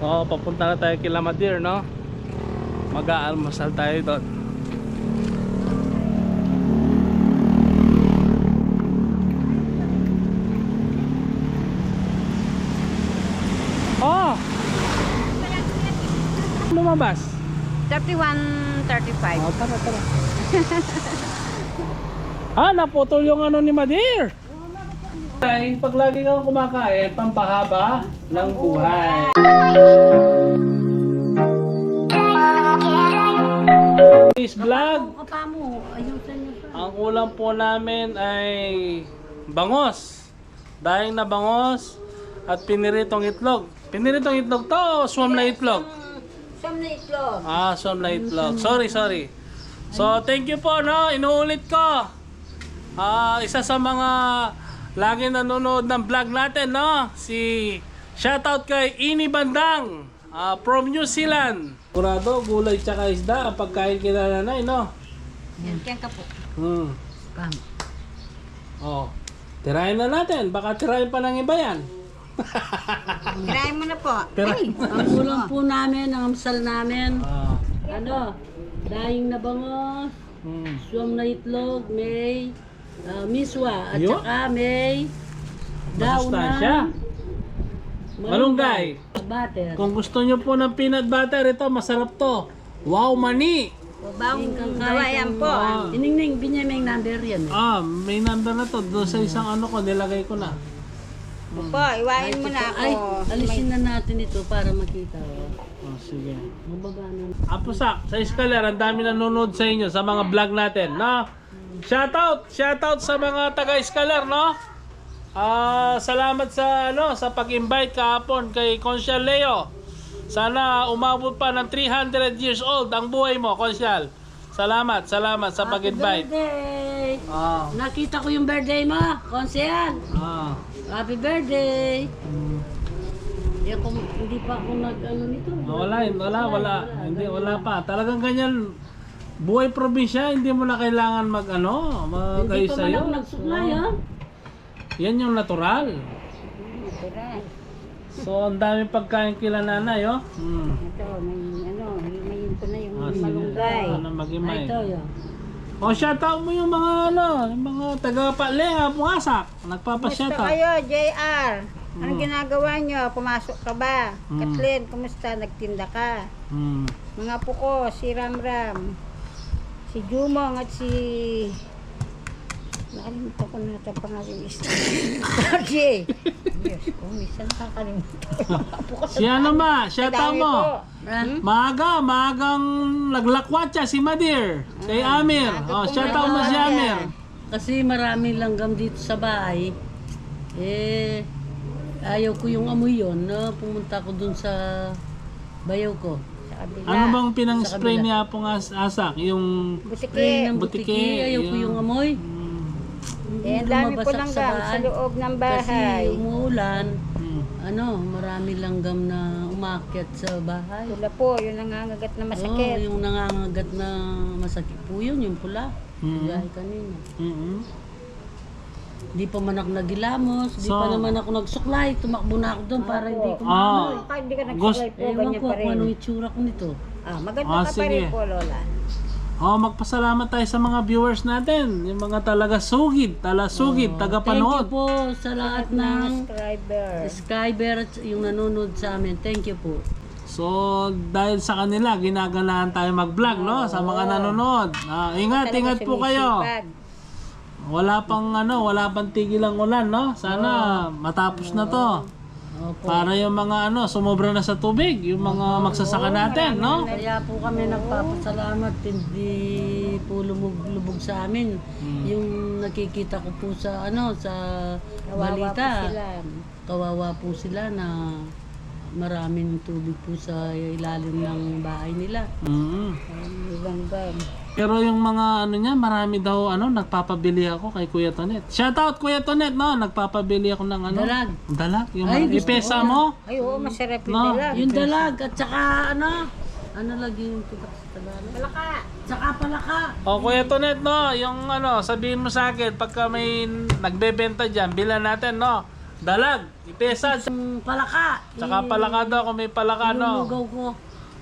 So papunta na tayo kila Madir, no? Mag-aalmusal tayo doon. Oh! Lumabas? 31.35. Oh, tara. Naputol yung ano ni Madir. Ay, pag lagi kang kumakain, pampahaba ng buhay. This vlog, ang ulam po namin ay bangos. Daing na bangos at piniritong itlog. Piniritong itlog to o swam na itlog? Swam na itlog. Swam na itlog. Sorry. So, thank you po, no? Inuulit ko. Isa sa mga lagi nanonood ng vlog natin, no? Si shoutout kay Ini Bandang from New Zealand. Kurado, gulay tsaka isda ang pagkain kina nanay, no? Yan ka po. Oh, tirahin na natin. Baka tirahin pa ng iba yan. Tirahin mo na po. Tirahin. Ang ulam po namin, ang amsal namin, daing na bangos, suwam na itlog, may miswa, at Yo? saka may Masustansya. Malunggay. butter. Kung gusto nyo po ng peanut butter, ito masarap to. Wow, mani. Babang gawa yan po. Iningning, binyaming number yan. May number na to. Doon sa isang ano ko, nilagay ko na. Po, iwain mo na ako. Ay, alisin na natin ito para makita. Sige. Mababa na. Apusak, sa Iskaler, ang dami nanonood sa inyo sa mga vlog natin, no? Shoutout sa mga taga Iskaler, no? Salamat sa pag-invite kahapon kay Consyal Leo. Sana umabot pa ng 300 years old ang buhay mo, Consyal. Salamat sa pag-invite. Happy birthday! Nakita ko yung birthday mo, Konsyal. Happy birthday! Hindi pa ako nag-ano nito. Wala pa. Talagang ganyan. Buhay probinsya, hindi mo na kailangan Hindi pa man ako nagsuklay, ha? Yan yung natural. So, ang daming pagkain kila nanay, oh. Ito, himayin ko na yung Sige. malunggay. Magimay. Ito, yun. Shoutout mo yung mga taga-Palenga, Pungasak. Kumusta Nagpapa-shoutout. kayo, JR? Anong ginagawa nyo? Pumasok ka ba? Kathleen, kumusta? Nagtinda ka? Mga puko, si Ramram, si Jumong at si... Nakalimutan ko na ito pangalan is... RJ! Diyos ko, minsan nakakalimutan ko yung mga puko. Si ano ba? Shoutout mo. Maagang naglakwatsa si Madir. Kay Amir. Shoutout mo si Amir. Kasi maraming langgam dito sa bahay. Ayaw ko yung amoy yun. Pumunta ko dun sa bayaw ko. Sa kabila. Ano bang pinang-spray niya pong asak? Yung Spray ng Butike. butiki. Ayaw ko yung amoy. Ang dami po langgam sa loob ng bahay. Kasi umuulan, marami langgam na umakyat sa bahay. Pula po, yung nangangagat na masakit. Yung nangangagat na masakit po yun, yung pula. Gaya kanina. Di pa man ako nagilamos, di pa naman ako nagsuklay, tumakbo na ako doon para hindi ko maamoy. Kahit hindi ka nagsuklay po, Ewan ganyan ko pa kung rin. anong itsura ko nito. Maganda ka pa rin sige. po, Lola. magpasalamat tayo sa mga viewers natin. Yung mga taga-sugid, Thank tagapanood. you po sa lahat ng Subscriber. subscriber at yung nanonood sa amin. Thank you po. So, dahil sa kanila, ginaganahan tayo mag-vlog, no? Sa mga nanonood. Ingat po kayo. Wala pang tigil ang ulan, no? Sana matapos na to. Opo. Para yung mga sumobra na sa tubig, yung mga magsasaka natin, no? Kaya po kami nagpapasalamat, hindi po lubog sa amin. Yung nakikita ko po sa sa balita. Kawawa po sila na maraming tubig po sa ilalim ng bahay nila. Langgam. Pero yung mga marami daw nagpapabili ako kay Kuya Tonet. Shoutout Kuya Tonet, no? Nagpapabili ako ng Dalag. Yung Ay, gusto ipesa mo. Ay, oo, masarap yung No. dalag. Yung dalag at saka lagi yung tutak sa Tagalog? Palaka. Tsaka palaka. Kuya Tonet, no? Yung sabihin mo sa akin, pagka may nagbebenta dyan, bilan natin, no? Dalag, ipesa. Yung palaka. Tsaka palaka daw kung may palaka, no? Lulugaw ko.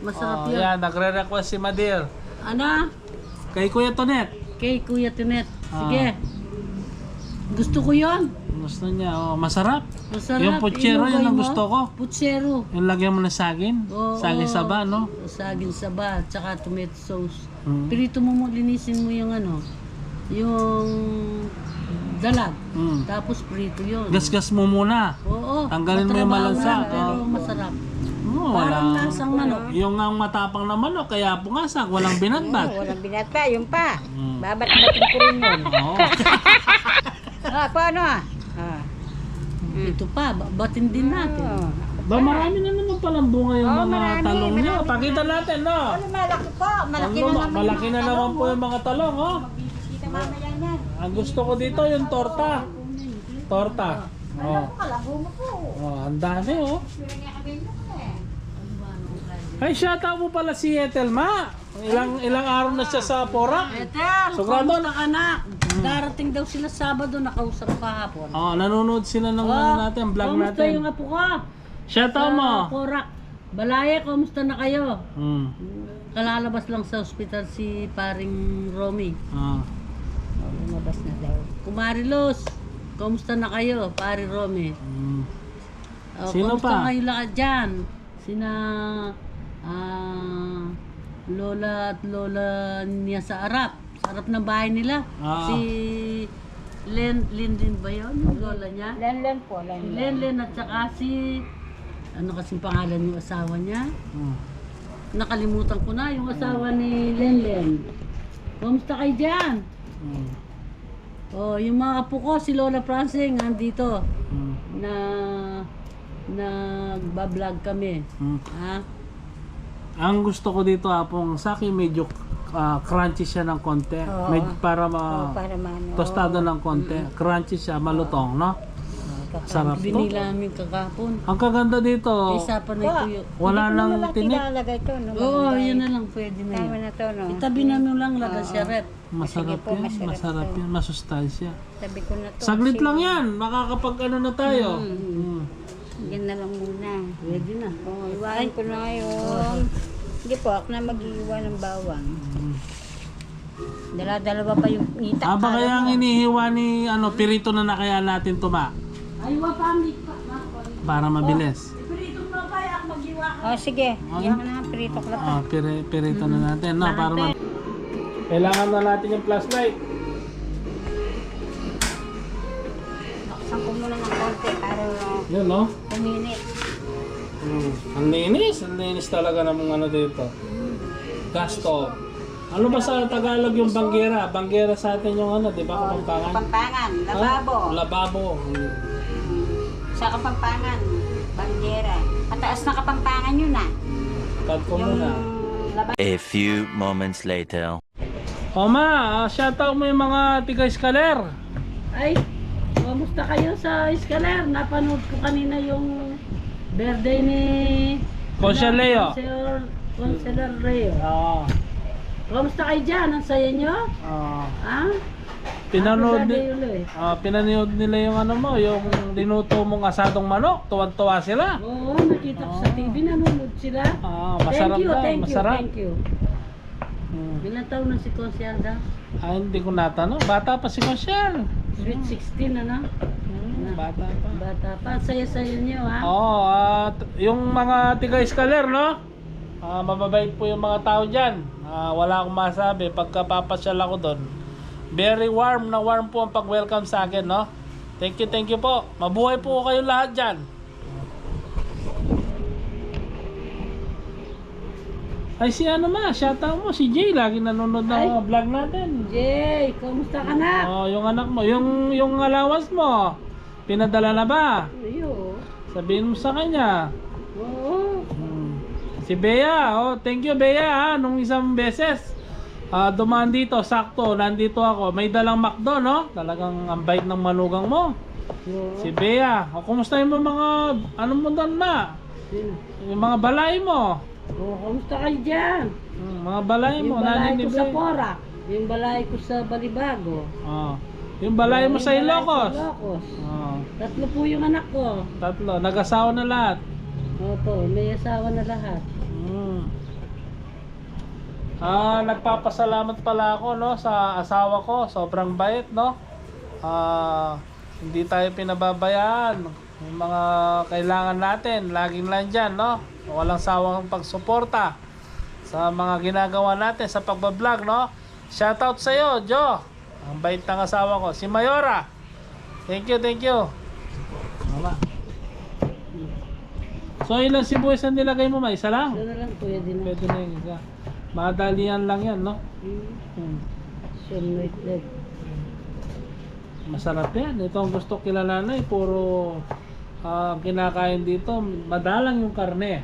Masarap Oh, yun. yan, nagre-request si Madir. Ano? Kay Kuya Tonet. Kay Kuya Tinet. Ah. Sige. Gusto ko yon. Gusto niya, oh, masarap. Masarap. Yung putsero, Ilugay yun ang mo. gusto ko. Putsero. Yung lagyan mo ng saging. Oo. Saging saba, no? Saging saba, tsaka tomato sauce. Mm. Pirito mo, linisin mo yung ano, yung dalag. Mm. Tapos prito yun. Gasgas mo muna. Oo. Tanggalin mo yung matrabaho malansa. yan, pero Oo. masarap. Oh, Parang lasang manok. Yung ang matapang na manok, kaya pumasak, walang binatbat. Walang binata, yung pa. Mm. Babat-batin ko rin yun. Oo. Paano ah? Ito pa, batin din natin. Ba, marami na naman palang bunga yung Oo, mga marami, talong niya. marami. Pakita natin, no? Ano, malaki po. Malaki na naman. Malaki na naman po yung mga talong, oh. Kita mamaya yan. Ang gusto ko dito yung torta. Torta. Oh. Kalago mo po. Oh, ang dami, oh. Ay, shoutout mo pala si Etelma. Ilang araw na siya sa Porac. Etel, Sobrado. kumusta ka na? Darating daw sila Sabado, nakausap kahapon. Oh, nanonood sila ng ano natin, vlog Kumusta yung natin. apo ko? Shoutout mo. Porac. Balaye, kumusta na kayo? Hmm. Kalalabas lang sa ospital si paring Romy. Ah. Lumabas na daw. Kumarilos, kumusta na kayo, pari Romy? Hmm. Oh, Sino kumusta pa? kayo lahat dyan? Sina Lola at Lola niya sa Arap. Sa Arap ng bahay nila. Ah. Si Len din ba yun? Yung Lola niya? Len po, len. Len at saka si ano kasing pangalan yung asawa niya? Hmm. Nakalimutan ko na yung asawa ni Len. Kumusta kayo dyan? Hmm. Oh, yung mga apo ko, si Lola Francing, andito. Hmm. Nagbablog kami. Hmm. Ha? Ang gusto ko dito, apong saki medyo crunchy siya ng konti. Oo. Medyo para Para maano. tostado ng konti. Crunchy siya, malutong, no? Sarap to. Binila namin kakapon. Ang kaganda dito, Isa pa na ito yun. wala nang tinik. Ilalagay to, no? Oo, yun na lang, pwede na Tama yun. na to, no? Itabi namin lang, lagas siya rep. Masarap Sige po, yan, masarap masarap to. yan, masustansya. Sabi ko na to. Saglit kasi lang yan, makakapag ano na tayo. Mm. Yan na lang muna. Pwede na. Oh, iwain ko na ngayon. Hindi po, ako na mag-iwan ng bawang. Dala-dalawa pa yung itak. Aba kaya ang inihiwa ni pirito na kaya natin tuma Ay, wapamik pa. para mabilis. Pirito mo pa, ako mag-iwa. Oh, sige. Yan na, prito ko lang. Pirito na natin, no? Para kailangan na natin yung flashlight. Nakasang ko muna ng konti para Yun, no? kuminit. Ang linis talaga ng mga ano dito. Gas stove. Ano ba sa Tagalog yung banggera? Banggera sa atin yung ano, di ba? Kapampangan? Kapampangan, lababo. Lababo. Sa Kapampangan, banggera. Pataas na Kapampangan yun ah. Cut ko Yung muna. lababo. A few moments later. O ma, shoutout mo yung mga tiga-Scaler. Ay, kumusta kayo sa Escaler? Napanood ko kanina yung birthday ni Consiel Leo. Consiel Leo. Oo. Kumusta kayo dyan? Ang saya nyo? Ha? Pinanood, Happy birthday ulit. pinanood nila yung ano mo, yung dinuto mong asadong manok. Tuwan-tuwa sila. Oo, nakita ko sa TV, nanonood sila. Masarap daw, Thank masarap. you. Ilan taon na si Consiel daw? Hindi ko natanong. Bata pa si Consiel. Sweet 16 ano? Bata pa. Bata pa. Saya-saya nyo ha? Oo, at yung mga tiga-Scaler, no? Mababait po yung mga tao dyan. Wala akong masabi. Pagkapapasyal ako doon, very warm po ang pag-welcome sa akin, no? Thank you po. Mabuhay po kayo lahat dyan. Ay, si ano ma, shoutout mo, si Jay, lagi nanonood ng vlog natin. Jay, kumusta ka na? Oh, yung anak mo, yung allowance mo, pinadala na ba? Ayo. Sabihin mo sa kanya. Oo. Si Bea, thank you Bea ha, nung isang beses. Dumaan dito, sakto, nandito ako. May dalang McDo, no? Talagang ang bait ng manugang mo. Si Bea, kumusta yung mga, ano mo doon ma? Yung mga balay mo. Kumusta kayo dyan? Mga balay mo, Yung balay nanay ni ko sa Bea. Porac. Yung balay ko sa Balibago. Yung balay mo sa Ilocos. Ilocos. Oh, 3 po yung anak ko. 3. Nag-asawa na lahat. Opo, may asawa na lahat. Nagpapasalamat pala ako, no, sa asawa ko. Sobrang bait, no. Hindi tayo pinababayaan. Yung mga kailangan natin, laging nandyan, no. Walang sawang pagsuporta sa mga ginagawa natin sa pagbablog, no. Shoutout sa iyo, Jo. Ang bait ng asawa ko, si Mayora. Thank you, thank you. Mama. So ilang sibuyas ang nilagay mo, ma? Isa lang? Ano na lang, pwede na. Pwede na yung isa. Madalian lang yan, no? Sunlight leg. Masarap yan. Ito ang gusto kila nanay. Puro kinakain dito. Madalang yung karne.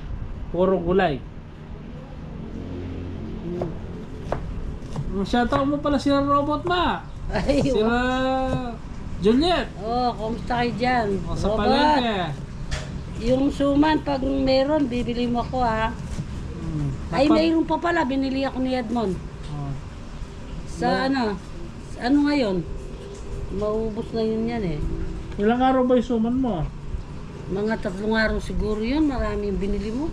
Puro gulay. Shoutout mo pala sila Robot, ma. Ay, Sila Juliet. oh, kumusta kayo dyan? O, sa Robot, palengke. yung suman, pag meron, bibili mo ako ha. Ay, mayroon pa pala, binili ako ni Edmond. Oh. Sa ano ngayon? Maubos na yun yan eh. Ilang araw ba yung suman mo? Mga 3 araw siguro yun, maraming binili mo.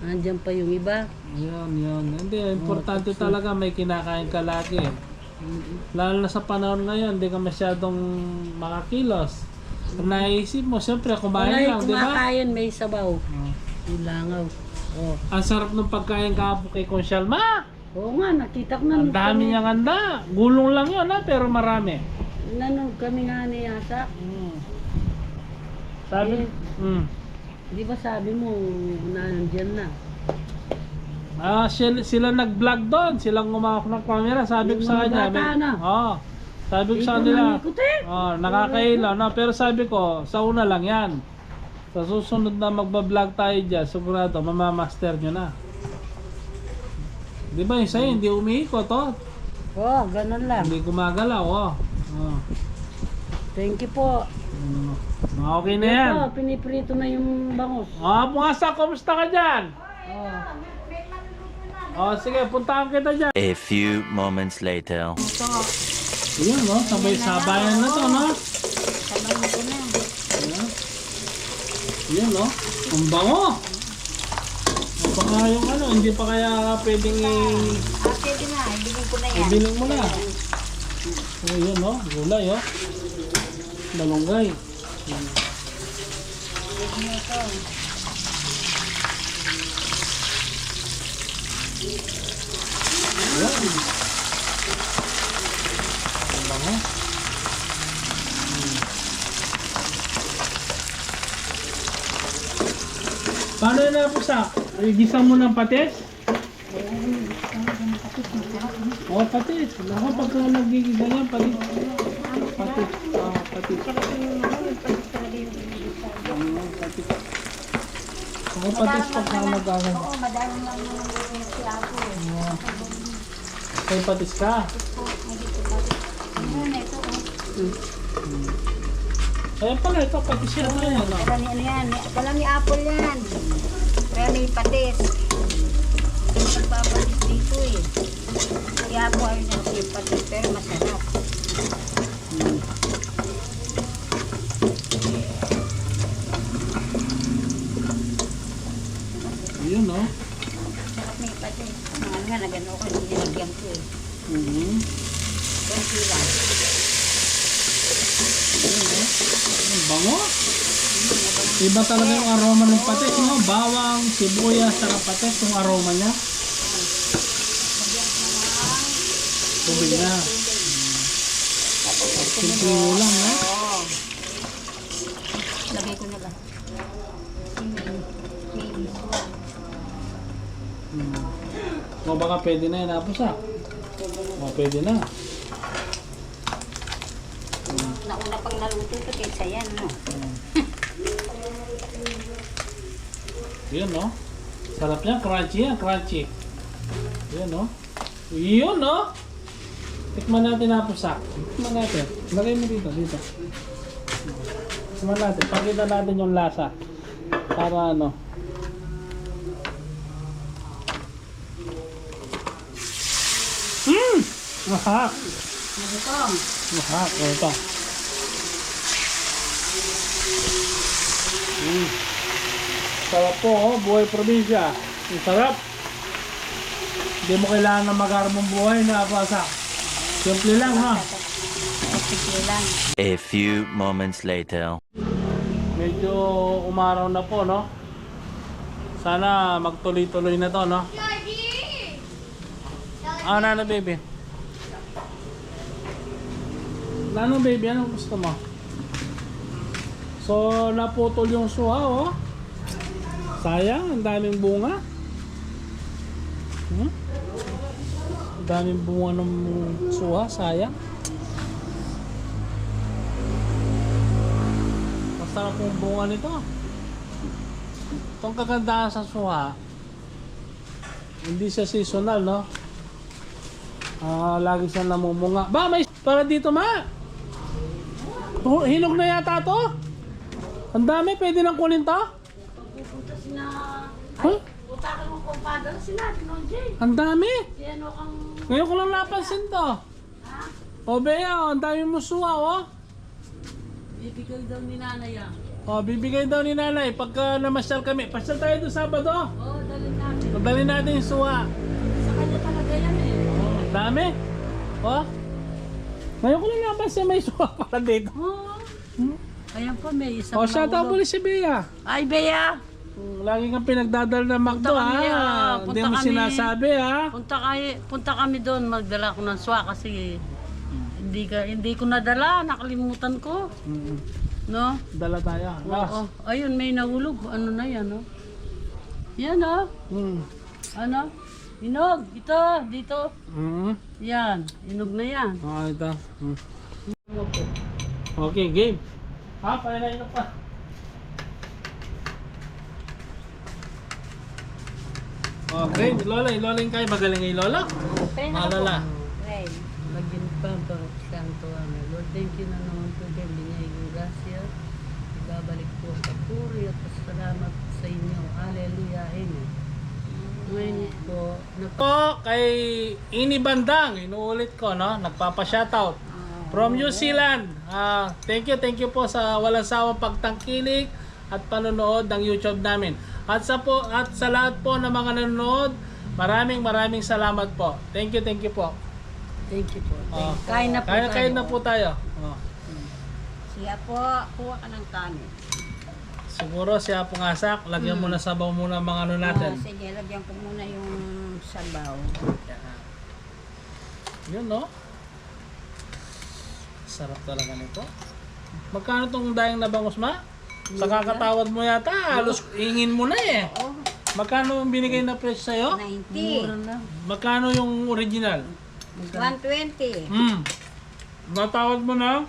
Andyan pa yung iba. Yan. Hindi, importante talaga may kinakain ka lagi. Lalo na sa panahon ngayon, hindi ka masyadong makakilos. Pag naisip mo, siyempre kumain lang, di ba? Kumakain, may sabaw. Oh. Yung langaw. Oh. Ang sarap ng pagkain kahapon kay Conchal, ma! Oo nga, nakita ko na. Ang dami niyang handa. Gulong lang yun, ha? Pero marami. Nanog kami nga ni Asa. Sabi? Di ba sabi mo, nandiyan na? Sila nag-vlog doon. Silang umawak ng camera. Sabi ko Yung sa mga kanya. bata na. Sabi ko sa Dito kanila. nanikot eh. Nakakailaw. No? Pero sabi ko, sa una lang yan. Sa susunod na magbablog tayo dyan, sigurado, mamamaster nyo na. Di ba yung sa'yo, hindi umiikot, oh. Oo, ganun lang. Hindi gumagalaw, oh. Thank you po. Okay na yan. Ito, piniprito na yung bangus. Pungasa, kumusta ka dyan? Sige, puntahan kita dyan. A few moments later. Yan, no? Sabay-sabayan na to, no? Sabay mo ko na. Yan, no? Ang bango! Baka yung hindi pa kaya pwedeng Pwede na, ibigin ko na yan. ibiling mo na. Yan, no? Gulay, oh. Malunggay. Yan. Ang bango. Paano yun na po sa? Gisa mo ng patis? Patis. Ako pagka nagigisa niya, patis. Patis. Patis. Ako patis pagka nag-agal. Oo, madalang lang yung si Apo. Kaya patis ka. Kaya pala, ito patis yan. Dala ni Apple yan. Kaya may patis. Hindi magpapatis dito eh. Kaya po ayaw niya kasi patis, pero masarap. Yun, no? Sarap may patis. Mga nga, nagano ko, hindi nilagyan ko eh. Konti lang. Ang bango. Iba talaga yung aroma ng patis, no? Bawang, sibuyas, saka patis, yung aroma niya. Tubig na. Simple lang, no? Oo. Lagay ko na lang. Baka pwede na yun, Apusa. Pwede na. Nauna pang naluto ito kaysa yan, no? Yun, no? Sarap niya, crunchy yan, crunchy. Yun, no? Yun, no? Tikman natin, Apusa. Tikman natin. Lagay mo dito, dito. Tikman natin. Pakita natin yung lasa. Para ano. Mahak. Magutong. Ha, ito. Sarap po, oh. Buhay probinsya. Ang sarap. Hindi mo kailangan na magarmong buhay na pasak. Simple lang, ha? Sige lang. A few moments later. Medyo umaraw na po, no? Sana magtuloy-tuloy na to, no? Ah, Nano baby. Nano baby, anong gusto mo? So, naputol yung suha, oh. Sayang, ang daming bunga. Ang daming bunga ng suha, sayang. Masarap yung bunga nito. Itong kagandahan sa suha, hindi siya seasonal, no? Lagi siyang namumunga. Ba, may para dito, ma! Hinog na yata to? Ang dami, pwede nang kunin to? Pupunta sina... Huh? Punta ka ng kumpadre sila, Tinonjay. Ang dami! Yan o kang... Ngayon ko lang napansin to. O, Bea, ang dami mo suha, oh. Bibigay daw ni nanay yan. O, bibigay daw ni nanay pagka namasyal kami. Pasyal tayo doon Sabado. Oo, dalhin natin. Magdalhin natin yung suha. Sa kanya talaga yan eh. Ang dami. O. Ngayon ko lang napansin may suha pala dito. Oo. Ayan po, may isang O, shout out muli si Bea. Ay, Bea! Lagi kang pinagdadal ng McDo, kami, ha? punta Hindi mo kami. sinasabi, ha? Punta kami doon, magdala ko ng swa kasi hindi ko nadala, nakalimutan ko. No? Dala tayo. Oo. Ayun, may nahulog. Ano na yan, no? Yan, oh. Ano? Inog. Ito, dito. Yan. Inog na yan. Ito. Okay, game. Ha? Panay na pa. Okay, Lola. Lola yung kayo. Magaling ngayon, Lola. Malala. Ray. Maging pa santo ano. Lord, thank you na naman po din. Binigay yung grasya. Ibabalik po sa puri at salamat sa inyo. Hallelujah. Amen. Ngayon po, Po, kay Ini Bandang. Inuulit ko, no? Nagpapa-shoutout. From New Zealand. Thank you po sa walang sawang pagtangkilik at panonood ng YouTube namin. At sa lahat po ng mga nanonood, maraming salamat po. Thank you po. thank you po. Kain na po tayo. Kain na po tayo. Siya po, kuha ka ng kanin. Siguro siya pungasak, lagyan mo na sabaw muna ang mga ano natin. Sige, lagyan ko muna yung sabaw. Yun, no? Sarap talaga nito. Magkano tong dayang na bangus, ma? Sa kakatawad mo yata, halos ingin mo na eh. Magkano ang binigay na presyo sa'yo? 90. Magkano yung original? 120. Natawad mo na?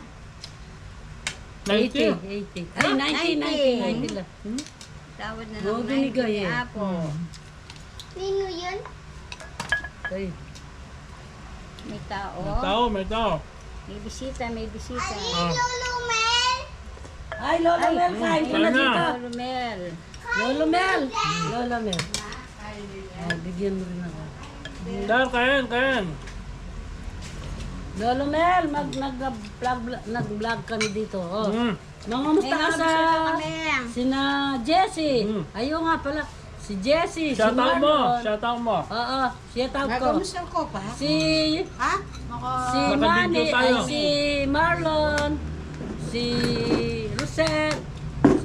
90. 80. Ay, 90 lang. Tawad na Oo, ng 90 binigay ni eh. Apo. Sino yun? Ay, May tao. May tao. May bisita. Lolo Mel? Ay, Lola Mel, kain ka na Kain na. dito. Lolo Mel. Lola Mel. Lola Mel. Bigyan mo rin ako. Dahil kain. Lolo Mel, nag-vlog kami dito. Oh. Nangamusta ka sa kami. sina Jessie. Ayun nga pala, si Jessie, si Shoutout mo. Marlon. Oo, shout-out ko. Kamusta ko pa? Si Ha? si Nakabidyo Manny, ay tayo. si Marlon, si Rosette,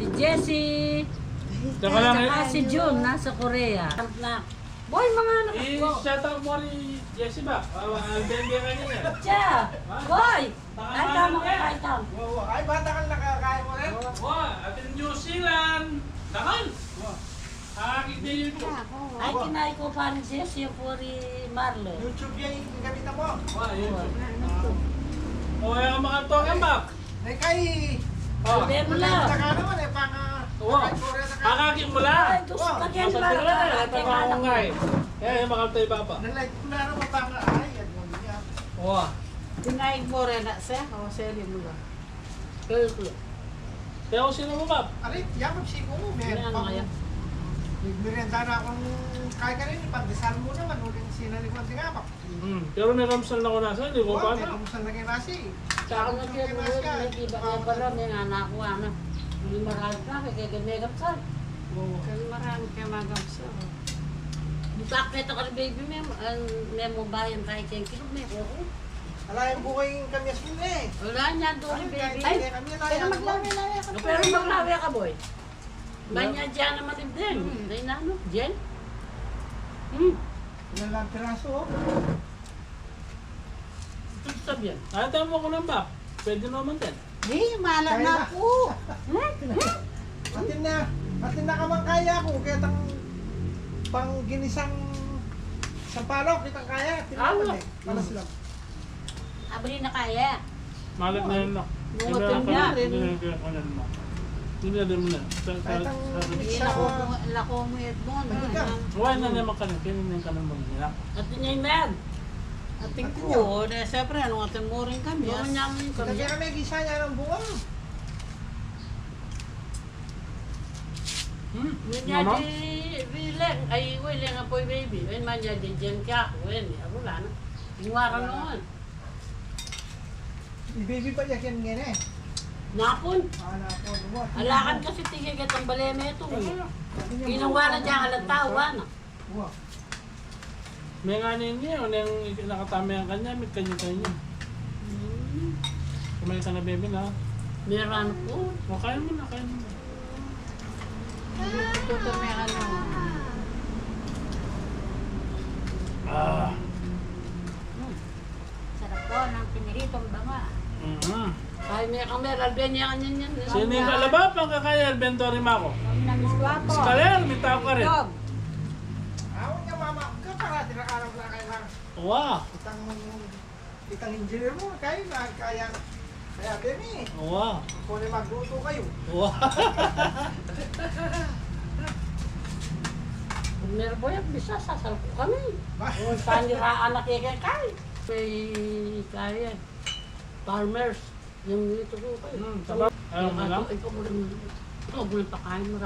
si Jessie, Tsaka lang, saka si June nasa Korea. Boy, mga anak ko. shoutout mo rin Jessie ba? Ang bende ka niya eh. Siya! Boy! Ay, tama ka, ay, tama. Ay, bata ka nakakain mo rin? At in New Zealand. Nakan. Akit na YouTube. Ay, kinain ko pa rin siya, siya po rin Marlon. YouTube yan yung gamitan mo. YouTube. O, kaya ka makatuwa ba? Ay, kay... Sabihin mo lang. Saka naman eh, Akakin mo lang. Ay, gusto ka yan Sa lang. tira na, ito ka akong ngay. Kaya yung makatay ba pa? Nalike ko na naman baka, ay, yan mo niya. Oo. Tinaig mo rin na siya. O, sili mo lang. Kaya ko sino mo ba? Aray, yan magsiko mo, men. Ano kaya? Nagmerienda na akong kaya ka rin. Pagdesal mo naman. Uling sinalikuan di nga. Pero may ramsal na ko nasa, hindi ko pa Kaya na. kumusta naging nasi. Sa akin na kaya may iba niya pala, may anak ko, ano. Hindi marami ka, kaya gamegap sa. Kasi marami kayo magamsa. Bakit ako ni baby, may mo bayan kahit 10 kilo, may kuko. Ala yung bukay yung kamyas mo na eh. Wala niya doon ni baby. Ay, Pero maglawi-lawi ka. Pero maglawi ka, boy. Banya dyan naman din. Dahil na ano, Jen? Ilan lang piraso oh. Ito sabi yan. Tayo mo ko ng bak. Pwede naman din. Di, malam Kaya na na. ako. Atin na ka man kaya ko. Kaya tang pang ginisang sampalok. Kitang kaya. Tinapan eh. Palas lang. Abri na kaya. Malat na yun na. Bumating niya rin. Hindi na din mo na. Kahit ang Hindi sa... lako mo yun doon. Nagbiga. Huwag na naman ka na. Kinin ka na mo nila. At niya yung man. Ating ko, na siyempre, anong ating mo rin kami. Doon niya mo yung Kaya kanya. kami gisa niya ng bunga. Yun niya Ano? di bilang. Ay, wala nga po yung baby. Yun man niya di Jen ka. Wala na. Iwaran noon. I-baby pa niya yan ngayon eh. Napon. Ano po. Alakan kasi tigil ka itong baleme ito. Pinawala niya alat tao, ano? May nga niya, yung nakatama yung kanya, may kanya-kanya. Kumain ka na, baby, na. Meron po. O, kain mo na, kain mo na. Tuto may ano. Ah. Sarap po ng piniritong banga. Ay, may kameral. Ben niya kanyan yan. Sino yung kalaba? Pangkakaya, Bentori Mako. Kami na miswa po. Skaler, may tao ka rin. Dog. Awag niya mama. Kaparati na karap na kayo lang. Wow. Itang engineer mo. Kaya na. Kaya Bemi. Wow. Kung magluto kayo. Wow. Kung meron po yan, bisa, sasal ko kami. Ba? Kung saan niraan na kaya kay. May kaya. Farmers. Yung ito ko kayo. Ayaw mo lang? Ikaw mo lang pakain mo.